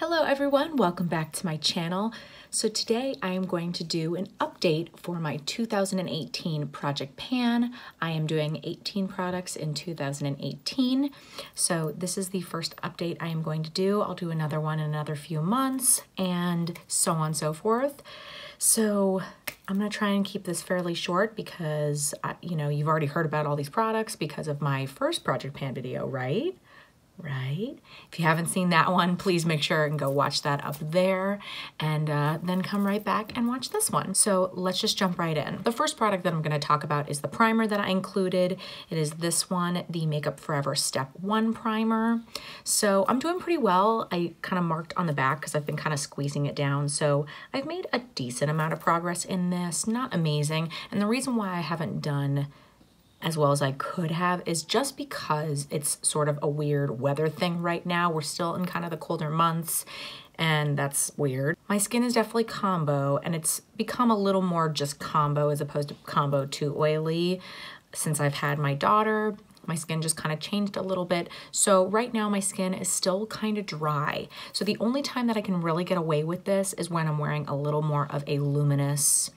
Hello everyone, welcome back to my channel. So today I am going to do an update for my 2018 Project Pan. I am doing 18 products in 2018. So this is the first update I am going to do. I'll do another one in another few months and so on and so forth. So I'm gonna try and keep this fairly short because, you've already heard about all these products because of my first Project Pan video, right? If you haven't seen that one, please make sure and go watch that up there and then come right back and watch this one. So let's just jump right in. The first product that I'm going to talk about is the primer that I included. It is this one, the Makeup Forever Step 1 primer. So I'm doing pretty well. I kind of marked on the back because I've been kind of squeezing it down. So I've made a decent amount of progress in this, not amazing. And the reason why I haven't done as well as I could have is just because it's sort of a weird weather thing right now. We're still in kind of the colder months and that's weird. My skin is definitely combo and it's become a little more just combo as opposed to combo too oily. Since I've had my daughter, my skin just kind of changed a little bit. So right now my skin is still kind of dry. So the only time that I can really get away with this is when I'm wearing a little more of a luminous,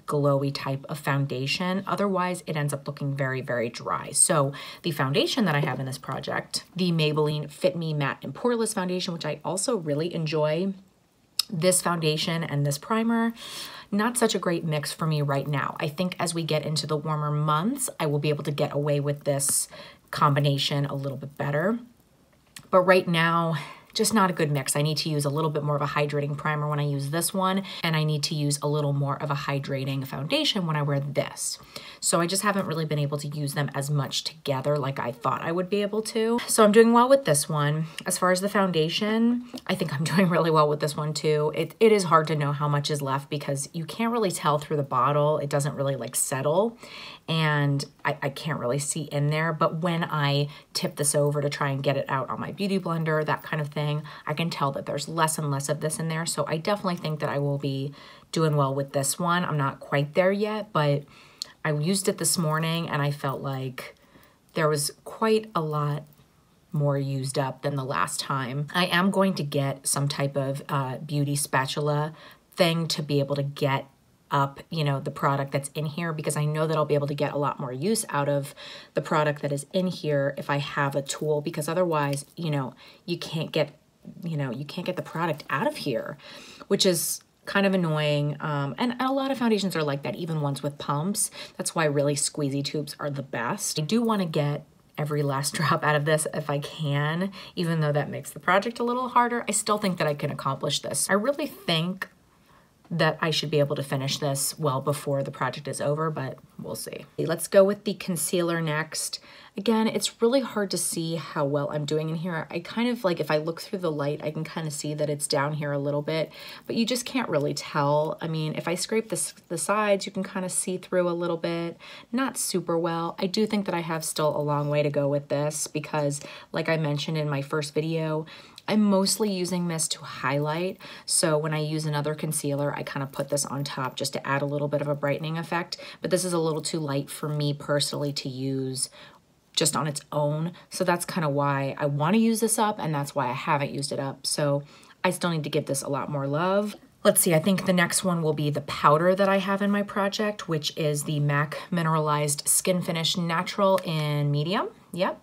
glowy type of foundation. Otherwise, it ends up looking very, very dry. So the foundation that I have in this project, the Maybelline Fit Me Matte and Poreless Foundation, which I also really enjoy, this foundation and this primer, not such a great mix for me right now. I think as we get into the warmer months, I will be able to get away with this combination a little bit better. But right now, just not a good mix. I need to use a little bit more of a hydrating primer when I use this one, and I need to use a little more of a hydrating foundation when I wear this. So I just haven't really been able to use them as much together like I thought I would be able to. So I'm doing well with this one. As far as the foundation, I think I'm doing really well with this one too. It is hard to know how much is left because you can't really tell through the bottle. It doesn't really like settle, and I can't really see in there. But when I tip this over to try and get it out on my beauty blender, that kind of thing, I can tell that there's less and less of this in there. So I definitely think that I will be doing well with this one. I'm not quite there yet, but I used it this morning and I felt like there was quite a lot more used up than the last time. I am going to get some type of beauty spatula thing to be able to get up, the product that's in here, because I know that I'll be able to get a lot more use out of the product that is in here if I have a tool, because otherwise, you can't get the product out of here, which is kind of annoying. And a lot of foundations are like that, even ones with pumps. That's why really squeezy tubes are the best. I do want to get every last drop out of this if I can, even though that makes the project a little harder. I still think that I can accomplish this. I really think that I should be able to finish this well before the project is over, but we'll see. Let's go with the concealer next. Again, it's really hard to see how well I'm doing in here. I kind of like, if I look through the light, I can kind of see that it's down here a little bit, but you just can't really tell. I mean, if I scrape the sides, you can kind of see through a little bit, not super well. I do think that I have still a long way to go with this because, like I mentioned in my first video, I'm mostly using this to highlight. So when I use another concealer, I kind of put this on top just to add a little bit of a brightening effect. But this is a little too light for me personally to use just on its own. So that's kind of why I want to use this up, and that's why I haven't used it up. So I still need to give this a lot more love. Let's see, I think the next one will be the powder that I have in my project, which is the MAC Mineralized Skin Finish Natural in medium. Yep.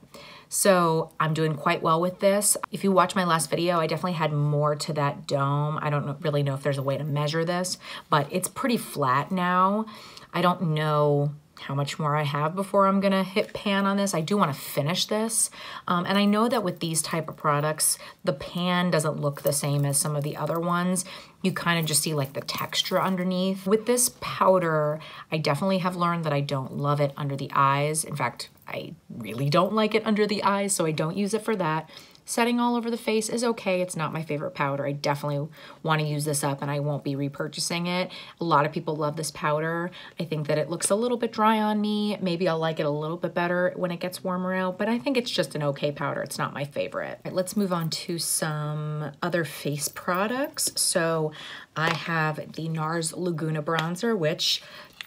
So I'm doing quite well with this. If you watch my last video, I definitely had more to that dome. I don't really know if there's a way to measure this, but it's pretty flat now. I don't know how much more I have before I'm gonna hit pan on this. I do wanna finish this. And I know that with these type of products, the pan doesn't look the same as some of the other ones. You kind of just see like the texture underneath. With this powder, I definitely have learned that I don't love it under the eyes. In fact, I really don't like it under the eyes, so I don't use it for that. Setting all over the face is okay. It's not my favorite powder. I definitely want to use this up and I won't be repurchasing it. A lot of people love this powder. I think that it looks a little bit dry on me. Maybe I'll like it a little bit better when it gets warmer out, but I think it's just an okay powder. It's not my favorite. All right, let's move on to some other face products. So I have the NARS Laguna Bronzer, which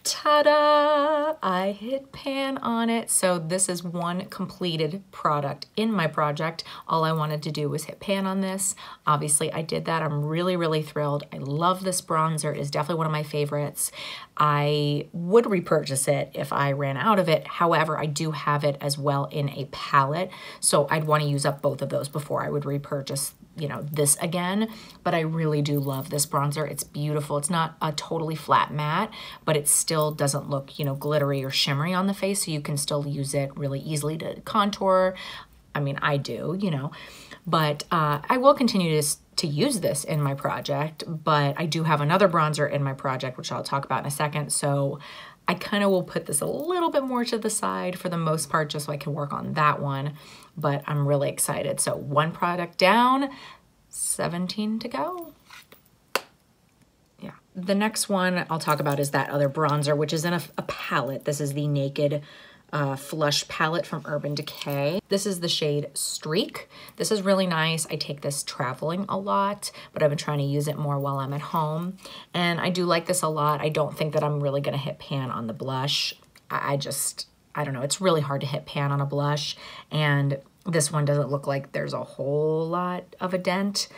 Ta-da! I hit pan on it. So this is one completed product in my project. All I wanted to do was hit pan on this. Obviously I did that. I'm really, really thrilled. I love this bronzer. It is definitely one of my favorites. I would repurchase it if I ran out of it. However, I do have it as well in a palette. So I'd want to use up both of those before I would repurchase, you know, this again. But I really do love this bronzer. It's beautiful. It's not a totally flat matte, but it still doesn't look, you know, glittery or shimmery on the face. So you can still use it really easily to contour. I mean, I do, you know, but I will continue to use this in my project, but I do have another bronzer in my project, which I'll talk about in a second. So I kind of will put this a little bit more to the side for the most part, just so I can work on that one, but I'm really excited. So one product down, 17 to go. Yeah. The next one I'll talk about is that other bronzer, which is in a palette. This is the Naked Flush palette from Urban Decay. This is the shade Streak. This is really nice. I take this traveling a lot, but I've been trying to use it more while I'm at home. And I do like this a lot. I don't think that I'm really gonna hit pan on the blush. I don't know, it's really hard to hit pan on a blush. And this one doesn't look like there's a whole lot of a dent.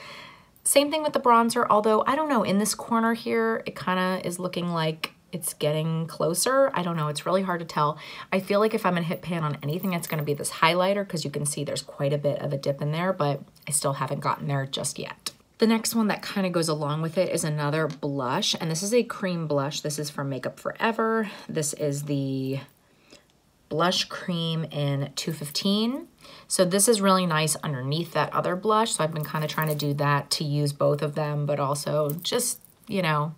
Same thing with the bronzer, although I don't know, in this corner here, it kind of is looking like it's getting closer. I don't know, it's really hard to tell. I feel like if I'm gonna hit pan on anything, it's gonna be this highlighter, because you can see there's quite a bit of a dip in there, but I still haven't gotten there just yet. The next one that kind of goes along with it is another blush, and this is a cream blush. This is from Makeup Forever. This is the Blush Cream in 215. So this is really nice underneath that other blush. So I've been kind of trying to do that to use both of them, but also just, you know,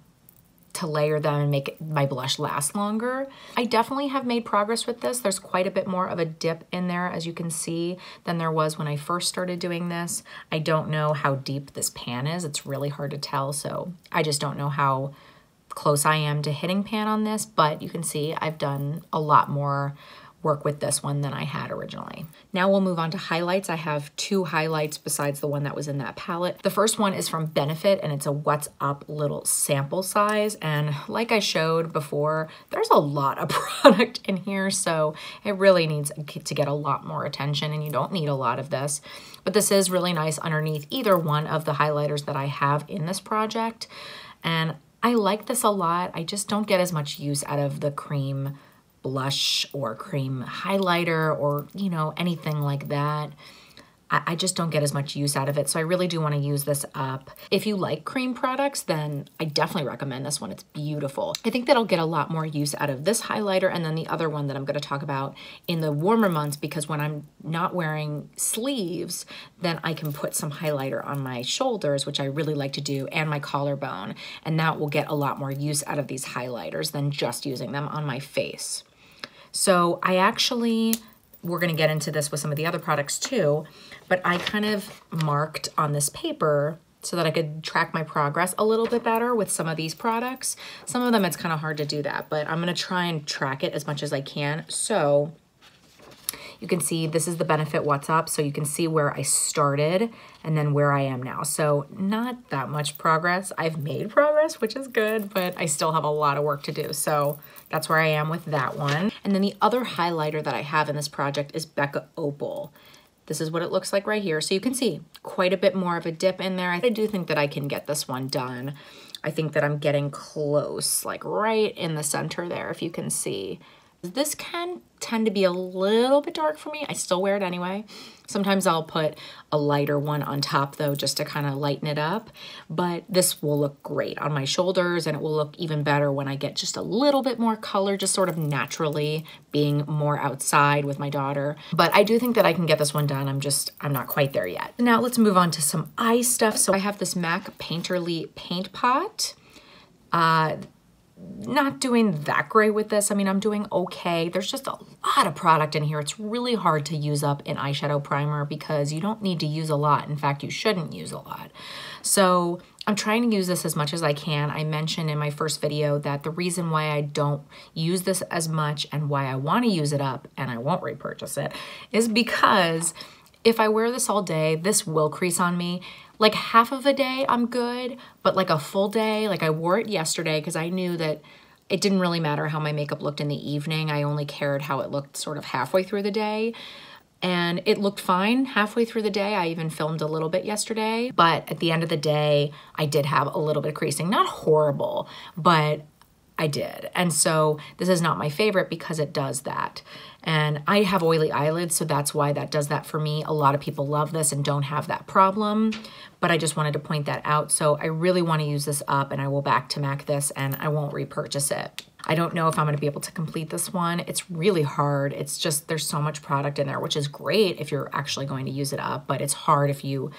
to layer them and make my blush last longer. I definitely have made progress with this. There's quite a bit more of a dip in there, as you can see, than there was when I first started doing this. I don't know how deep this pan is. It's really hard to tell, so I just don't know how close I am to hitting pan on this, but you can see I've done a lot more work with this one than I had originally. Now we'll move on to highlights. I have two highlights besides the one that was in that palette. The first one is from Benefit, and it's a What's Up little sample size. And like I showed before, there's a lot of product in here, so it really needs to get a lot more attention, and you don't need a lot of this. But this is really nice underneath either one of the highlighters that I have in this project. And I like this a lot. I just don't get as much use out of the cream blush or cream highlighter or, you know, anything like that. I just don't get as much use out of it. So I really do want to use this up. If you like cream products, then I definitely recommend this one. It's beautiful. I think that I'll get a lot more use out of this highlighter and then the other one that I'm going to talk about in the warmer months, because when I'm not wearing sleeves, then I can put some highlighter on my shoulders, which I really like to do, and my collarbone. And that will get a lot more use out of these highlighters than just using them on my face. So we're going to get into this with some of the other products too, but I kind of marked on this paper so that I could track my progress a little bit better with some of these products. Some of them it's kind of hard to do that, but I'm going to try and track it as much as I can. So you can see this is the Benefit What's Up, so you can see where I started and then where I am now. So not that much progress. I've made progress, which is good, but I still have a lot of work to do. So that's where I am with that one. And then the other highlighter that I have in this project is Becca Opal. This is what it looks like right here. So you can see quite a bit more of a dip in there. I do think that I can get this one done. I think that I'm getting close, like right in the center there, if you can see. This can tend to be a little bit dark for me. I still wear it anyway. Sometimes I'll put a lighter one on top though, just to kind of lighten it up. But this will look great on my shoulders, and it will look even better when I get just a little bit more color, just sort of naturally being more outside with my daughter. But I do think that I can get this one done. I'm not quite there yet. Now let's move on to some eye stuff. So I have this MAC Painterly paint pot. Not doing that great with this. I mean, I'm doing okay. There's just a lot of product in here. It's really hard to use up an eyeshadow primer because you don't need to use a lot. In fact, you shouldn't use a lot. So I'm trying to use this as much as I can. I mentioned in my first video that the reason why I don't use this as much and why I want to use it up and I won't repurchase it is because if I wear this all day, this will crease on me. Like half of a day, I'm good, but like a full day, like I wore it yesterday because I knew that it didn't really matter how my makeup looked in the evening. I only cared how it looked sort of halfway through the day. And it looked fine halfway through the day. I even filmed a little bit yesterday. But at the end of the day, I did have a little bit of creasing. Not horrible, but I did. And so this is not my favorite because it does that. And I have oily eyelids, so that's why that does that for me. A lot of people love this and don't have that problem, but I just wanted to point that out. So I really want to use this up, and I will back to MAC this, and I won't repurchase it. I don't know if I'm going to be able to complete this one. It's really hard. It's just, there's so much product in there, which is great if you're actually going to use it up, but it's hard if you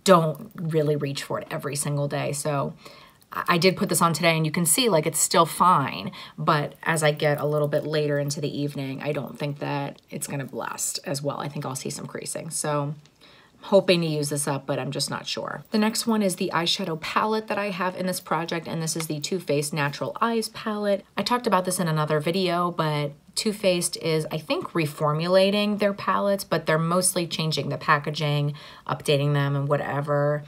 don't really reach for it every single day. So I did put this on today, and you can see like it's still fine, but as I get a little bit later into the evening, I don't think that it's gonna last as well. I think I'll see some creasing. So I'm hoping to use this up, but I'm just not sure. The next one is the eyeshadow palette that I have in this project, and this is the Too Faced Natural Eyes palette. I talked about this in another video, but Too Faced is, I think, reformulating their palettes, but they're mostly changing the packaging, updating them and whatever.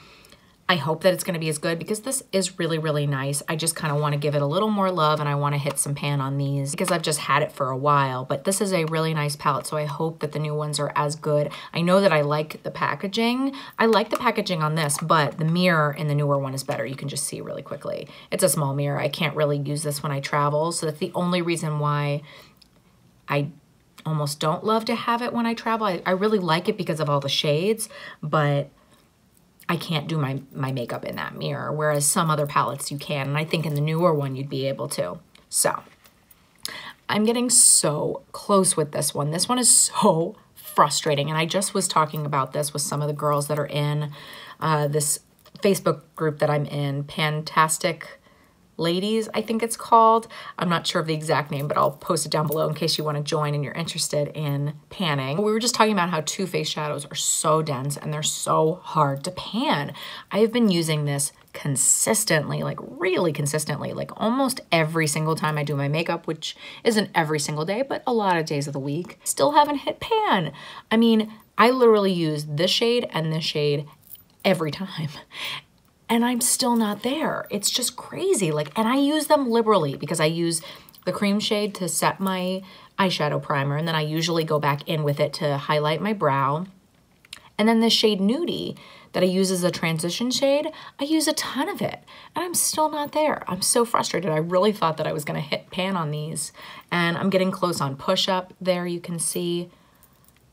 I hope that it's going to be as good because this is really, really nice. I just kind of want to give it a little more love, and I want to hit some pan on these because I've just had it for a while, but this is a really nice palette, so I hope that the new ones are as good. I know that I like the packaging. I like the packaging on this, but the mirror in the newer one is better. You can just see really quickly. It's a small mirror. I can't really use this when I travel, so that's the only reason why I almost don't love to have it when I travel. I really like it because of all the shades, but I can't do my makeup in that mirror, whereas some other palettes you can, and I think in the newer one you'd be able to. So I'm getting so close with this one. This one is so frustrating, and I just was talking about this with some of the girls that are in this Facebook group that I'm in, Fantastic Ladies, I think it's called. I'm not sure of the exact name, but I'll post it down below in case you want to join and you're interested in panning. We were just talking about how Too Faced shadows are so dense and they're so hard to pan. I have been using this consistently, like really consistently, like almost every single time I do my makeup, which isn't every single day, but a lot of days of the week. Still haven't hit pan. I mean, I literally use this shade and this shade every time, and I'm still not there. It's just crazy. Like, and I use them liberally because I use the cream shade to set my eyeshadow primer, and then I usually go back in with it to highlight my brow. And then the shade Nude that I use as a transition shade, I use a ton of it, and I'm still not there. I'm so frustrated. I really thought that I was gonna hit pan on these, and I'm getting close on Push Up there, you can see.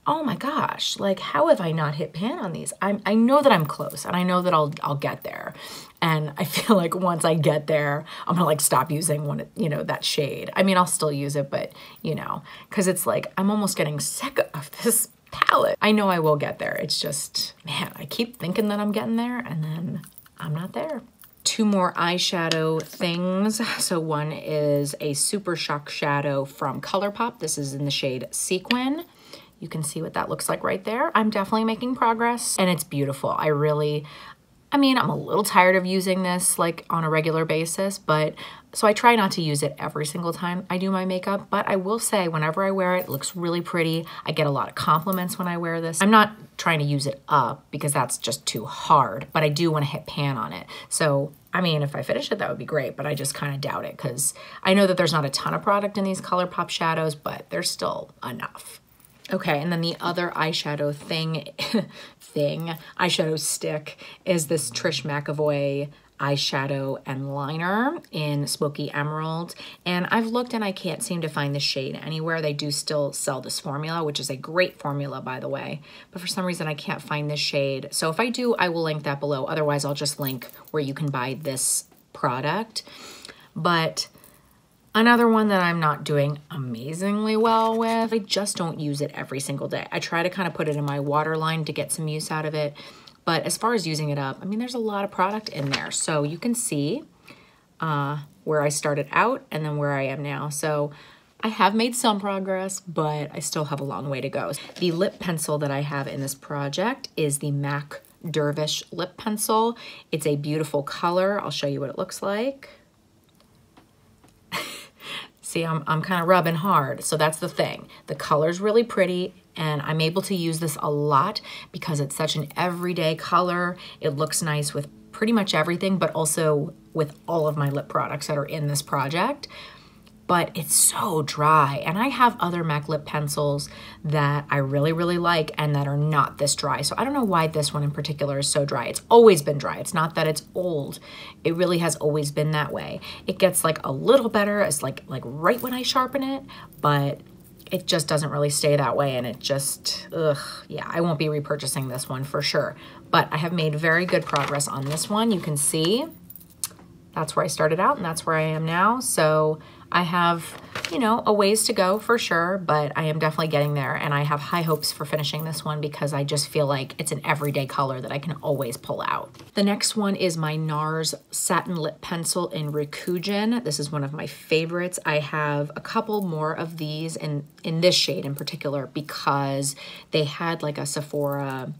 Oh my gosh, like how have I not hit pan on these? I know that I'm close, and I know that I'll get there. And I feel like once I get there, I'm gonna like stop using one, you know, that shade. I mean, I'll still use it, but you know, cause it's like, I'm almost getting sick of this palette. I know I will get there. It's just, man, I keep thinking that I'm getting there and then I'm not there. Two more eyeshadow things. So one is a Super Shock shadow from ColourPop. This is in the shade Sequin. You can see what that looks like right there. I'm definitely making progress, and it's beautiful. I mean, I'm a little tired of using this like on a regular basis, but so I try not to use it every single time I do my makeup, but I will say whenever I wear it, it looks really pretty. I get a lot of compliments when I wear this. I'm not trying to use it up because that's just too hard, but I do want to hit pan on it. So, I mean, if I finish it, that would be great, but I just kind of doubt it because I know that there's not a ton of product in these ColourPop shadows, but there's still enough. Okay, and then the other eyeshadow eyeshadow stick is this Trish McEvoy eyeshadow and liner in Smoky Emerald. And I've looked and I can't seem to find the shade anywhere. They do still sell this formula, which is a great formula, by the way. But for some reason, I can't find this shade. So if I do, I will link that below. Otherwise, I'll just link where you can buy this product. But another one that I'm not doing amazingly well with, I just don't use it every single day. I try to kind of put it in my waterline to get some use out of it. But as far as using it up, I mean, there's a lot of product in there. So you can see where I started out and then where I am now. So I have made some progress, but I still have a long way to go. The lip pencil that I have in this project is the MAC Dervish lip pencil. It's a beautiful color. I'll show you what it looks like. See, I'm kind of rubbing hard, so that's the thing. The color's really pretty, and I'm able to use this a lot because it's such an everyday color. It looks nice with pretty much everything, but also with all of my lip products that are in this project. but it's so dry. And I have other MAC lip pencils that I really, really like and that are not this dry. So I don't know why this one in particular is so dry. It's always been dry. It's not that it's old. It really has always been that way. It gets like a little better as like right when I sharpen it, but it just doesn't really stay that way, and it just, yeah, I won't be repurchasing this one for sure. But I have made very good progress on this one. You can see that's where I started out and that's where I am now. So I have, you know, a ways to go for sure, but I am definitely getting there, and I have high hopes for finishing this one because I just feel like it's an everyday color that I can always pull out. The next one is my NARS Satin Lip Pencil in Rikujin. This is one of my favorites. I have a couple more of these in this shade in particular because they had like a Sephora,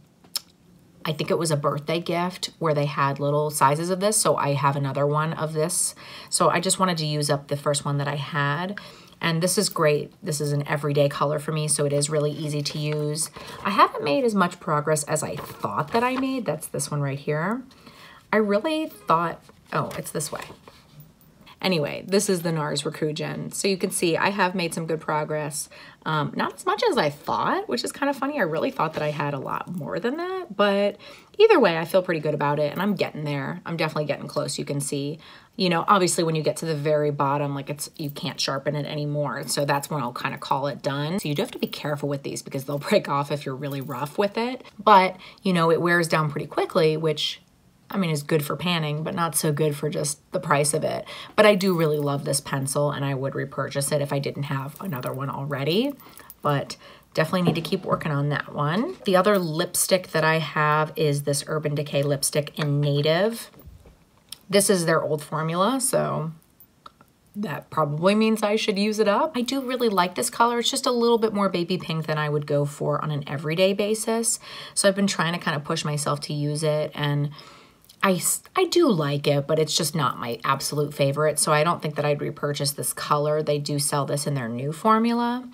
I think it was a birthday gift where they had little sizes of this. So I have another one of this. So I just wanted to use up the first one that I had. And this is great. This is an everyday color for me, so it is really easy to use. I haven't made as much progress as I thought that I made. That's this one right here. I really thought, oh, it's this way. Anyway, this is the NARS Rikujin. So you can see I have made some good progress. Not as much as I thought, which is kind of funny. I really thought that I had a lot more than that, but either way, I feel pretty good about it, and I'm getting there. I'm definitely getting close, you can see. You know, obviously when you get to the very bottom, like you can't sharpen it anymore. So that's when I'll kind of call it done. So you do have to be careful with these because they'll break off if you're really rough with it. But, you know, it wears down pretty quickly, which I mean, is good for panning, but not so good for just the price of it. But I do really love this pencil, and I would repurchase it if I didn't have another one already. But definitely need to keep working on that one. The other lipstick that I have is this Urban Decay lipstick in Native. This is their old formula, so that probably means I should use it up. I do really like this color. It's just a little bit more baby pink than I would go for on an everyday basis. So I've been trying to kind of push myself to use it, and I do like it, but it's just not my absolute favorite, so I don't think that I'd repurchase this color. They do sell this in their new formula,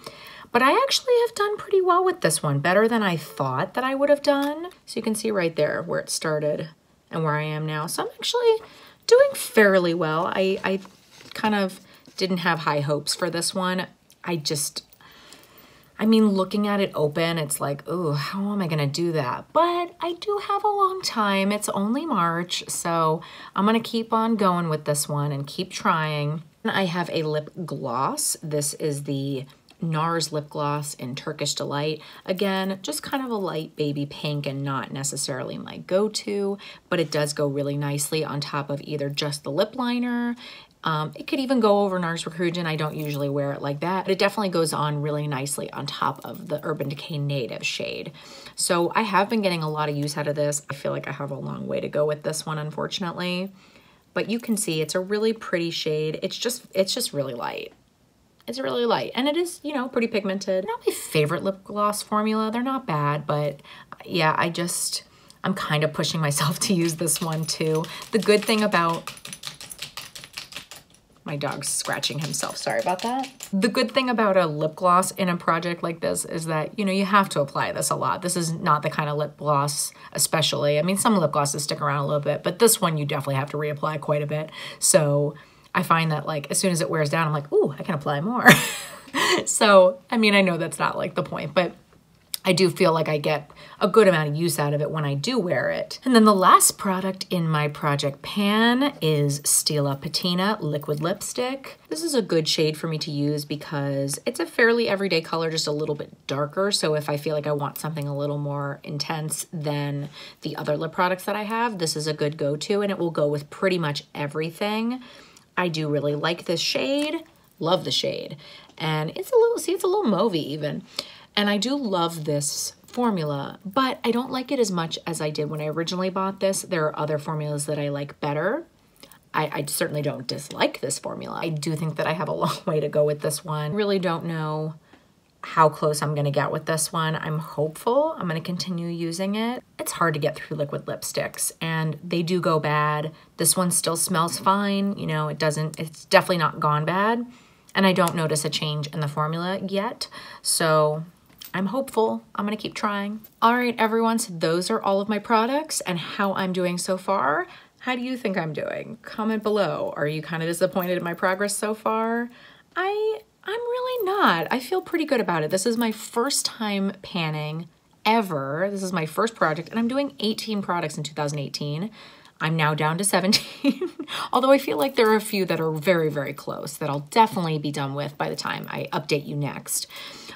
but I actually have done pretty well with this one, better than I thought that I would have done. So you can see right there where it started and where I am now. So I'm actually doing fairly well. I kind of didn't have high hopes for this one. I mean, looking at it open, it's like, ooh, how am I gonna do that? But I do have a long time. It's only March, so I'm gonna keep on going with this one and keep trying. I have a lip gloss. This is the NARS lip gloss in Turkish Delight. Again, just kind of a light baby pink and not necessarily my go-to, but it does go really nicely on top of either just the lip liner. It could even go over NARS Rikujin. I don't usually wear it like that, but it definitely goes on really nicely on top of the Urban Decay Native shade. So I have been getting a lot of use out of this. I feel like I have a long way to go with this one, unfortunately, but you can see it's a really pretty shade. It's just really light. It's really light, and it is, you know, pretty pigmented. Not my favorite lip gloss formula. They're not bad, but yeah, I'm kind of pushing myself to use this one too. The good thing about my dog's scratching himself, sorry about that. The good thing about a lip gloss in a project like this is that, you know, you have to apply this a lot. This is not the kind of lip gloss, especially. I mean, some lip glosses stick around a little bit, but this one you definitely have to reapply quite a bit. So I find that like, as soon as it wears down, I'm like, ooh, I can apply more. So, I mean, I know that's not like the point, but I do feel like I get a good amount of use out of it when I do wear it. And then the last product in my project pan is Stila Patina Liquid Lipstick. This is a good shade for me to use because it's a fairly everyday color, just a little bit darker. So if I feel like I want something a little more intense than the other lip products that I have, this is a good go-to, and it will go with pretty much everything. I do really like this shade, love the shade. And it's a little, see, it's a little mauvey even. And I do love this formula, but I don't like it as much as I did when I originally bought this. There are other formulas that I like better. I certainly don't dislike this formula. I do think that I have a long way to go with this one. Really don't know how close I'm gonna get with this one. I'm hopeful. I'm gonna continue using it. It's hard to get through liquid lipsticks, and they do go bad. This one still smells fine. You know, it's definitely not gone bad. And I don't notice a change in the formula yet. So I'm hopeful. I'm gonna keep trying. All right, everyone, so those are all of my products and how I'm doing so far. How do you think I'm doing? Comment below. Are you kind of disappointed in my progress so far? I'm really not. I feel pretty good about it. This is my first time panning ever. This is my first project, and I'm doing 18 products in 2018. I'm now down to 17, although I feel like there are a few that are very, very close that I'll definitely be done with by the time I update you next.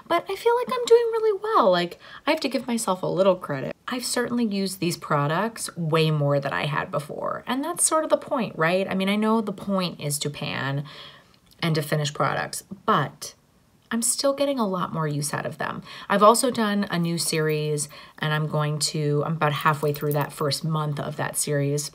But I feel like I'm doing really well. Like, I have to give myself a little credit. I've certainly used these products way more than I had before, and that's sort of the point, right? I mean, I know the point is to pan and to finish products, but I'm still getting a lot more use out of them. I've also done a new series, and I'm about halfway through that first month of that series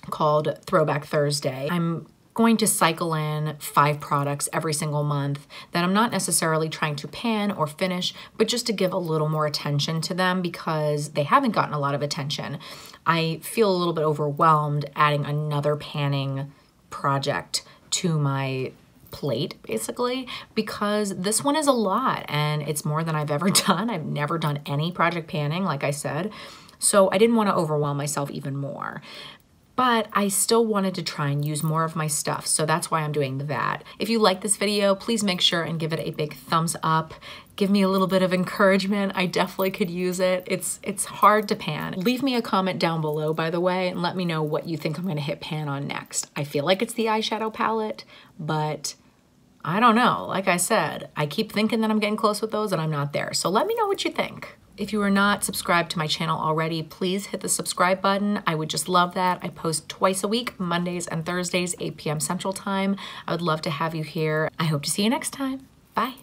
called Throwback Thursday. I'm going to cycle in 5 products every single month that I'm not necessarily trying to pan or finish, but just to give a little more attention to them because they haven't gotten a lot of attention. I feel a little bit overwhelmed adding another panning project to my plate, basically, because this one is a lot and it's more than I've ever done. I've never done any project panning, like I said, so I didn't want to overwhelm myself even more. But I still wanted to try and use more of my stuff, so that's why I'm doing that. If you like this video, please make sure and give it a big thumbs up. Give me a little bit of encouragement. I definitely could use it. It's hard to pan. Leave me a comment down below, by the way, and let me know what you think I'm gonna hit pan on next. I feel like it's the eyeshadow palette, but I don't know. Like I said, I keep thinking that I'm getting close with those and I'm not there. So let me know what you think. If you are not subscribed to my channel already, please hit the subscribe button. I would just love that. I post twice a week, Mondays and Thursdays, 8 p.m. Central Time. I would love to have you here. I hope to see you next time. Bye.